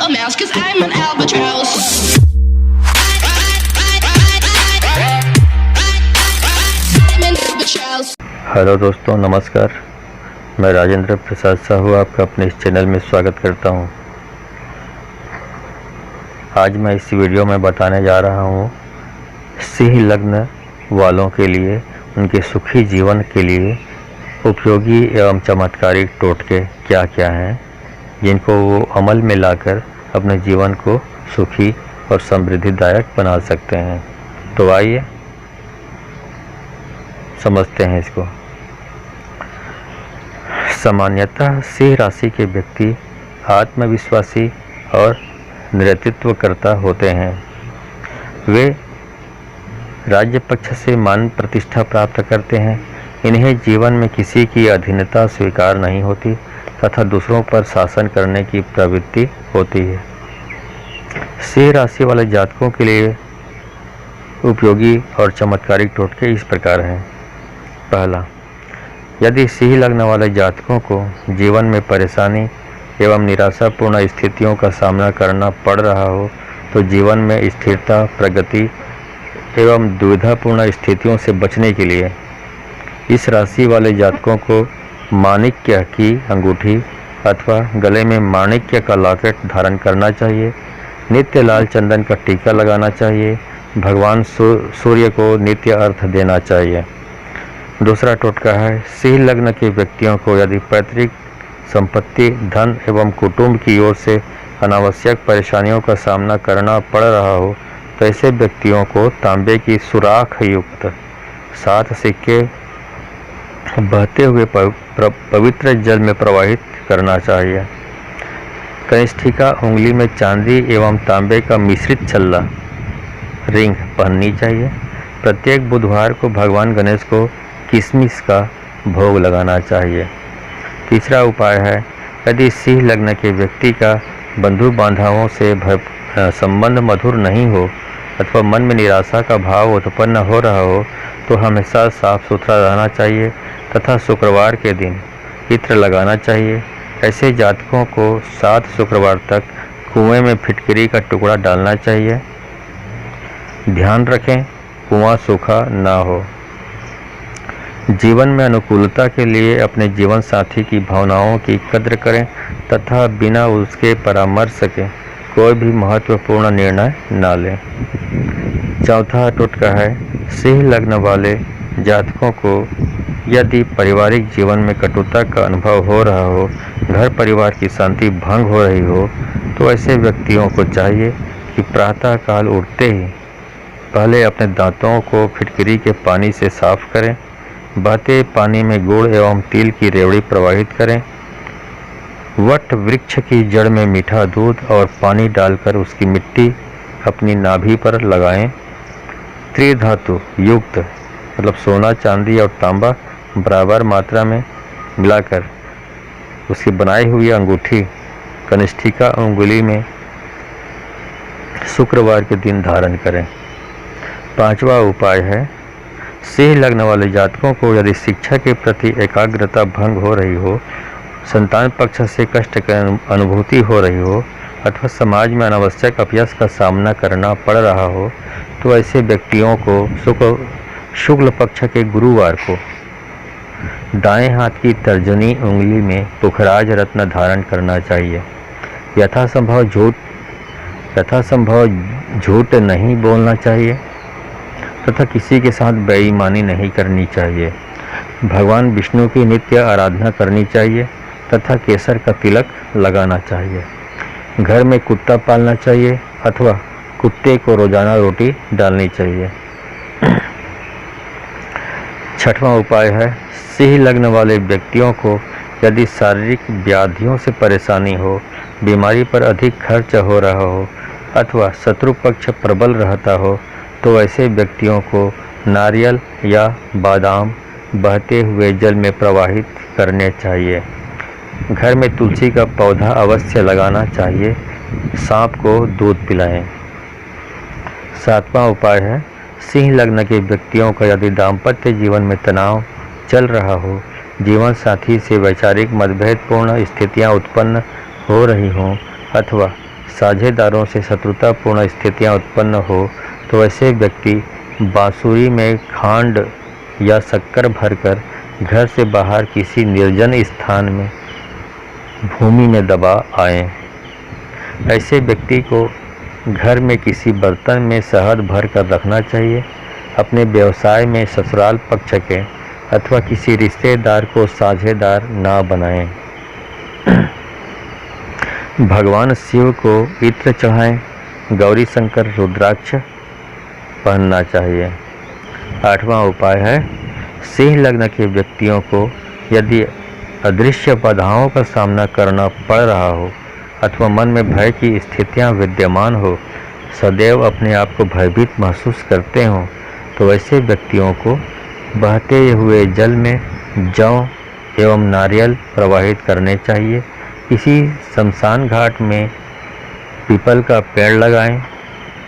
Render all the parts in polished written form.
a mouse, 'cause I'm an albatross. I'm an albatross. Hello दोस्तों, नमस्कार। मैं राजेंद्र प्रसाद साहू आपका अपने इस चैनल में स्वागत करता हूं। आज मैं इस वीडियो में बताने जा रहा हूं सिंह लग्न वालों के लिए उनके सुखी जीवन के लिए उपयोगी एवं चमत्कारिक टोटके क्या क्या हैं, जिनको वो अमल में लाकर अपने जीवन को सुखी और समृद्धिदायक बना सकते हैं। तो आइए समझते हैं इसको। सामान्यतः सिंह राशि के व्यक्ति आत्मविश्वासी और नेतृत्वकर्ता होते हैं। वे राज्य पक्ष से मान प्रतिष्ठा प्राप्त करते हैं। इन्हें जीवन में किसी की अधीनता स्वीकार नहीं होती तथा दूसरों पर शासन करने की प्रवृत्ति होती है। सिंह राशि वाले जातकों के लिए उपयोगी और चमत्कारिक टोटके इस प्रकार हैं। पहला, यदि सिंह लग्न वाले जातकों को जीवन में परेशानी एवं निराशापूर्ण स्थितियों का सामना करना पड़ रहा हो तो जीवन में स्थिरता, प्रगति एवं दुविधापूर्ण स्थितियों से बचने के लिए इस राशि वाले जातकों को माणिक्य की अंगूठी अथवा गले में माणिक्य का लॉकेट धारण करना चाहिए। नित्य लाल चंदन का टीका लगाना चाहिए। भगवान सूर्य को नित्य अर्घ देना चाहिए। दूसरा टोटका है, सिंह लग्न के व्यक्तियों को यदि पैतृक संपत्ति, धन एवं कुटुंब की ओर से अनावश्यक परेशानियों का सामना करना पड़ रहा हो तो ऐसे व्यक्तियों को तांबे की सुराख युक्त 7 सिक्के बहते हुए पवित्र जल में प्रवाहित करना चाहिए। कनिष्ठिका उंगली में चांदी एवं तांबे का मिश्रित छल्ला रिंग पहननी चाहिए। प्रत्येक बुधवार को भगवान गणेश को किशमिश का भोग लगाना चाहिए। तीसरा उपाय है, यदि सिंह लग्न के व्यक्ति का बंधु बांधवों से संबंध मधुर नहीं हो अथवा मन में निराशा का भाव उत्पन्न हो रहा हो तो हमेशा साफ सुथरा रहना चाहिए तथा शुक्रवार के दिन इत्र लगाना चाहिए। ऐसे जातकों को 7 शुक्रवार तक कुएं में फिटकरी का टुकड़ा डालना चाहिए। ध्यान रखें, कुआं सूखा ना हो। जीवन में अनुकूलता के लिए अपने जीवन साथी की भावनाओं की कद्र करें तथा बिना उसके परामर्श के कोई भी महत्वपूर्ण निर्णय न लें। चौथा टोटका है, सिंह लग्न वाले जातकों को यदि पारिवारिक जीवन में कटुता का अनुभव हो रहा हो, घर परिवार की शांति भंग हो रही हो तो ऐसे व्यक्तियों को चाहिए कि प्रातःकाल उठते ही पहले अपने दांतों को फिटकरी के पानी से साफ करें। बहते पानी में गुड़ एवं तिल की रेवड़ी प्रवाहित करें। वट वृक्ष की जड़ में मीठा दूध और पानी डालकर उसकी मिट्टी अपनी नाभि पर लगाएं। त्रिधातु युक्त मतलब सोना, चांदी और तांबा बराबर मात्रा में मिलाकर उसकी बनाई हुई अंगूठी कनिष्ठिका उंगली में शुक्रवार के दिन धारण करें। पांचवा उपाय है, सिंह लग्न वाले जातकों को यदि शिक्षा के प्रति एकाग्रता भंग हो रही हो, संतान पक्ष से कष्ट की अनुभूति हो रही हो अथवा समाज में अनावश्यक अपयश का सामना करना पड़ रहा हो तो ऐसे व्यक्तियों को शुक्ल पक्ष के गुरुवार को दाएं हाथ की तर्जनी उंगली में पुखराज रत्न धारण करना चाहिए। यथासंभव झूठ नहीं बोलना चाहिए तथा किसी के साथ बेईमानी नहीं करनी चाहिए। भगवान विष्णु की नित्य आराधना करनी चाहिए तथा केसर का तिलक लगाना चाहिए। घर में कुत्ता पालना चाहिए अथवा कुत्ते को रोजाना रोटी डालनी चाहिए। छठवां उपाय है, सिंह लग्न वाले व्यक्तियों को यदि शारीरिक व्याधियों से परेशानी हो, बीमारी पर अधिक खर्च हो रहा हो अथवा शत्रु पक्ष प्रबल रहता हो तो ऐसे व्यक्तियों को नारियल या बादाम बहते हुए जल में प्रवाहित करने चाहिए। घर में तुलसी का पौधा अवश्य लगाना चाहिए। सांप को दूध पिलाएं। सातवां उपाय है, सिंह लग्न के व्यक्तियों का यदि दाम्पत्य जीवन में तनाव चल रहा हो, जीवन साथी से वैचारिक मतभेदपूर्ण स्थितियां उत्पन्न हो रही हों अथवा साझेदारों से शत्रुतापूर्ण स्थितियां उत्पन्न हो तो ऐसे व्यक्ति बांसुरी में खांड या शक्कर भरकर घर से बाहर किसी निर्जन स्थान में भूमि में दबा आएं। ऐसे व्यक्ति को घर में किसी बर्तन में शहद भर कर रखना चाहिए। अपने व्यवसाय में ससुराल पक्ष के अथवा किसी रिश्तेदार को साझेदार ना बनाएं। भगवान शिव को इत्र चढ़ाएं। गौरी शंकर रुद्राक्ष पहनना चाहिए। 8वां उपाय है, सिंह लग्न के व्यक्तियों को यदि अदृश्य बाधाओं का सामना करना पड़ रहा हो अथवा मन में भय की स्थितियां विद्यमान हो, सदैव अपने आप को भयभीत महसूस करते हों, तो ऐसे व्यक्तियों को बहते हुए जल में जौ एवं नारियल प्रवाहित करने चाहिए। किसी शमशान घाट में पीपल का पेड़ लगाएं।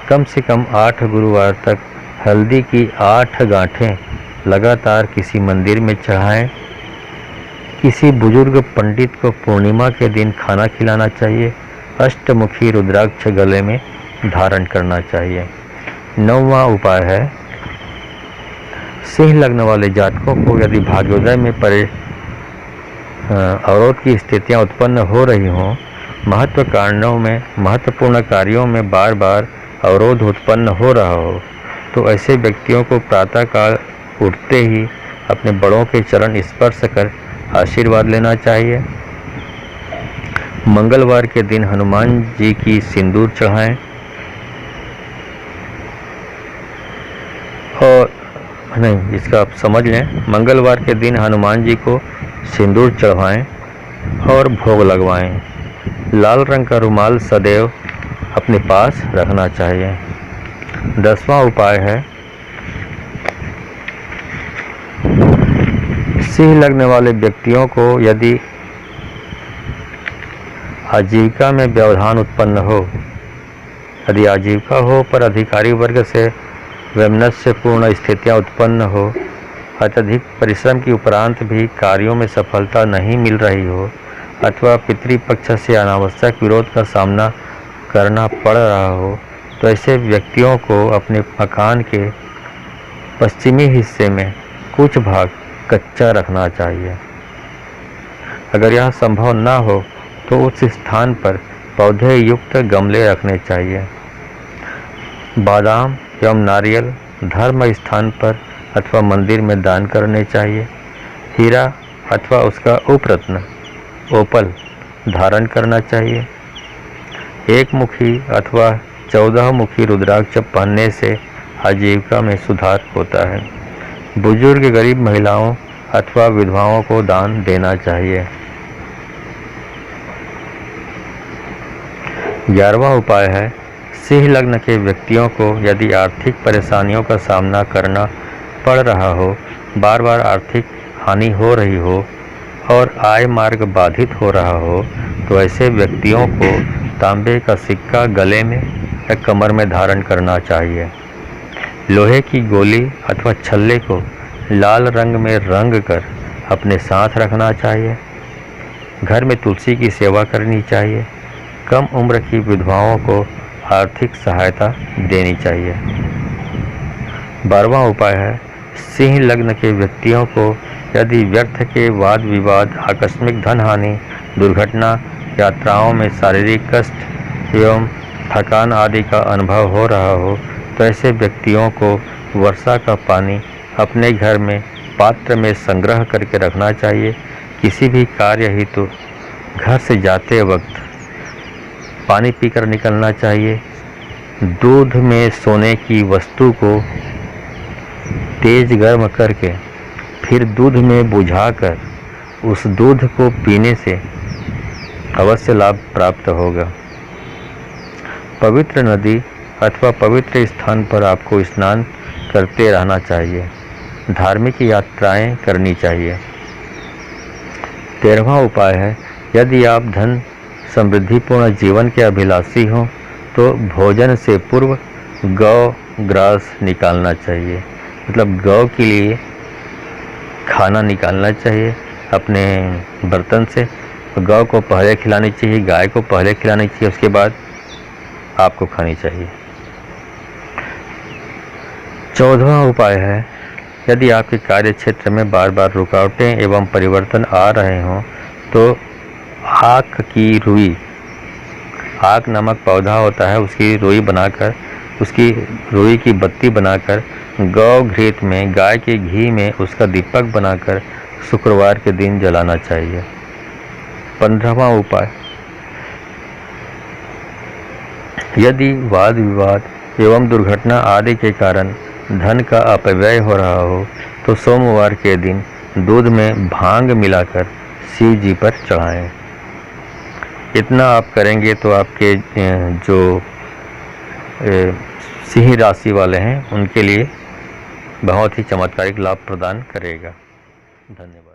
कम से कम 8 गुरुवार तक हल्दी की 8 गांठें लगातार किसी मंदिर में चढ़ाएं। किसी बुजुर्ग पंडित को पूर्णिमा के दिन खाना खिलाना चाहिए। अष्टमुखी रुद्राक्ष गले में धारण करना चाहिए। 9वां उपाय है, सिंह लग्न वाले जातकों को यदि भाग्योदय में अवरोध की स्थितियां उत्पन्न हो रही हों, महत्वपूर्ण कार्यों में बार बार अवरोध उत्पन्न हो रहा हो, तो ऐसे व्यक्तियों को प्रातःकाल उठते ही अपने बड़ों के चरण स्पर्श कर आशीर्वाद लेना चाहिए। मंगलवार के दिन हनुमान जी की सिंदूर चढ़ाएं और नहीं, इसका आप समझ लें, मंगलवार के दिन हनुमान जी को सिंदूर चढ़वाएं और भोग लगवाएं। लाल रंग का रुमाल सदैव अपने पास रखना चाहिए। 10वां उपाय है, सिंह लग्न वाले व्यक्तियों को यदि आजीविका में व्यवधान उत्पन्न हो, यदि आजीविका हो पर अधिकारी वर्ग से वैमनस्यपूर्ण स्थितियां उत्पन्न हो, अत्यधिक परिश्रम के उपरांत भी कार्यों में सफलता नहीं मिल रही हो अथवा पितृपक्ष से अनावश्यक विरोध का सामना करना पड़ रहा हो, तो ऐसे व्यक्तियों को अपने मकान के पश्चिमी हिस्से में कुछ भाग कच्चा रखना चाहिए। अगर यह संभव न हो तो उस स्थान पर पौधे युक्त गमले रखने चाहिए। बादाम एवं नारियल धर्म स्थान पर अथवा मंदिर में दान करने चाहिए। हीरा अथवा उसका उपरत्न ओपल धारण करना चाहिए। एक मुखी अथवा 14 मुखी रुद्राक्ष पहनने से आजीविका में सुधार होता है। बुजुर्ग गरीब महिलाओं अथवा विधवाओं को दान देना चाहिए। 11वां उपाय है, सिंह लग्न के व्यक्तियों को यदि आर्थिक परेशानियों का सामना करना पड़ रहा हो, बार बार आर्थिक हानि हो रही हो और आय मार्ग बाधित हो रहा हो, तो ऐसे व्यक्तियों को तांबे का सिक्का गले में या कमर में धारण करना चाहिए। लोहे की गोली अथवा छल्ले को लाल रंग में रंग कर अपने साथ रखना चाहिए। घर में तुलसी की सेवा करनी चाहिए। कम उम्र की विधवाओं को आर्थिक सहायता देनी चाहिए। 12वां उपाय है, सिंह लग्न के व्यक्तियों को यदि व्यर्थ के वाद विवाद, आकस्मिक धन हानि, दुर्घटना, यात्राओं में शारीरिक कष्ट एवं थकान आदि का अनुभव हो रहा हो, तो ऐसे व्यक्तियों को वर्षा का पानी अपने घर में पात्र में संग्रह करके रखना चाहिए। किसी भी कार्य हेतु घर से जाते वक्त पानी पीकर निकलना चाहिए। दूध में सोने की वस्तु को तेज गर्म करके फिर दूध में बुझाकर उस दूध को पीने से अवश्य लाभ प्राप्त होगा। पवित्र नदी अथवा पवित्र स्थान पर आपको स्नान करते रहना चाहिए। धार्मिक यात्राएं करनी चाहिए। 13वां उपाय है, यदि आप धन समृद्धिपूर्ण जीवन के अभिलाषी हों तो भोजन से पूर्व गौ ग्रास निकालना चाहिए। मतलब गौ के लिए खाना निकालना चाहिए अपने बर्तन से। गौ को पहले खिलानी चाहिए, गाय को पहले खिलानी चाहिए, उसके बाद आपको खानी चाहिए। 14वां उपाय है, यदि आपके कार्य क्षेत्र में बार बार रुकावटें एवं परिवर्तन आ रहे हों तो आक की रुई, आक नामक पौधा होता है, उसकी रुई बनाकर, उसकी रुई की बत्ती बनाकर गौ घृत में, गाय के घी में उसका दीपक बनाकर शुक्रवार के दिन जलाना चाहिए। 15वां उपाय, यदि वाद विवाद एवं दुर्घटना आदि के कारण धन का अपव्यय हो रहा हो तो सोमवार के दिन दूध में भांग मिलाकर शिव जी पर चढ़ाएं। इतना आप करेंगे तो आपके जो सिंह राशि वाले हैं उनके लिए बहुत ही चमत्कारिक लाभ प्रदान करेगा। धन्यवाद।